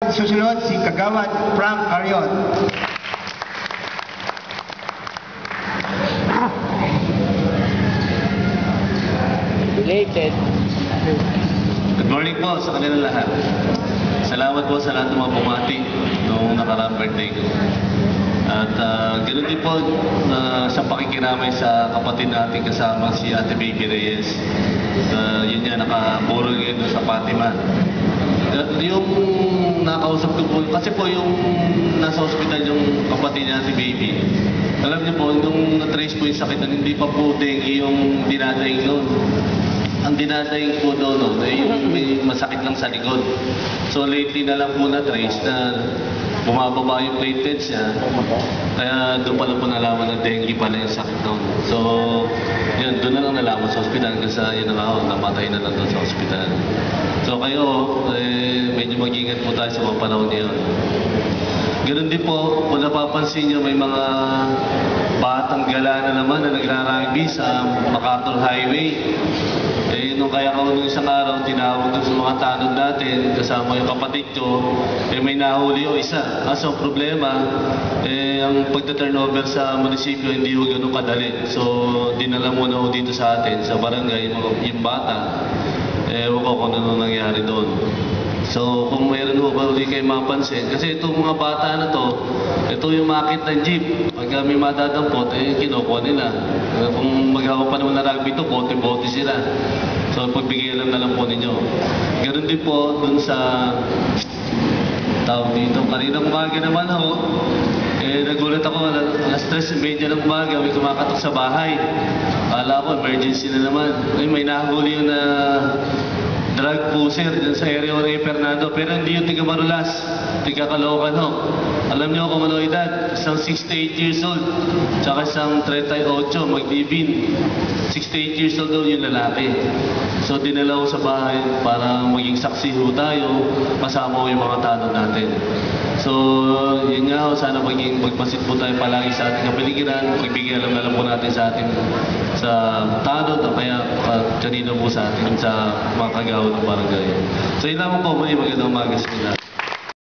Susunod si Kagawad Frank Arion. Related. Good morning po sa kanila lahat. Salamat po sa lahat ng mga bumati noong nakaraang birthday ko. At ganoon din po sa pakikiramay sa kapatid natin kasama si Ate Baby Reyes. Yun nga, nakapuro yun sa Fatima. Yung nakausap ko po, kasi po yung nasa hospital yung kapatid niya, Ate Baby. Alam niyo po, nung na-trace po yung sakit, hindi pa po dengue yung dinadaing noon. Ang dinadaing po doon, yung may masakit lang sa likod. So lately na lang po na-trace na bumababa yung platelets niya. Kaya doon pala po nalaman na dengue pala yung sakit doon. So, yun, doon na lang nalaman sa ospital kasi yun na nga, namatay na lang doon sa ospital. So kayo, medyo mag-ingat po tayo sa mga panahon niyon. Ganun din po, kung napapansin nyo, may mga batang gala na naman na nagrarugby sa MacArthur Highway. Nung kaya ako nung isang araw, tinawag doon sa mga tanod natin, kasama yung kapatid ko, may nahuli o isa. Kaso problema, ang pagta-turnover sa munisipyo hindi ho ganun kadali. So, dinala muna ho dito sa atin, sa barangay, yung bata. Ewan ko kung ano nangyari doon. So, kung mayroon ho ba uli kayo mapansin, kasi itong mga bata na to, ito yung makit ng jeep. Pag may madadampot, kinukuha nila. Kung maghawa pa naman na rugby ito, bote-bote sila. So, pagbigay lang na lang po ninyo. Ganun din po dun sa tawag dito. Kaninang umaga naman ho, nagulat ako, alas 3:30 ng umaga, may kumakatok sa bahay. Kala ko, emergency na naman. May nahuli yung drug pusher dyan sa area o Ray Fernando. Pero hindi yung tiga Marulas, tiga Caloocan ho. Alam niyo kung ano edad? Isang 68 years old, tsaka isang 38, magdibin. 68 years old daw yung lalaki. So dinala ko sa bahay para maging saksi ho tayo, kasama ko yung mga tanong natin. So yun nga ho, sana magpasit po tayo palagi sa ating kapaligiran, magbigay alam na lang po natin sa ating sa tanong o kaya kanino po sa atin sa mga kagawad ng barangay. So yun lamang po, magandang umaga sa kanila.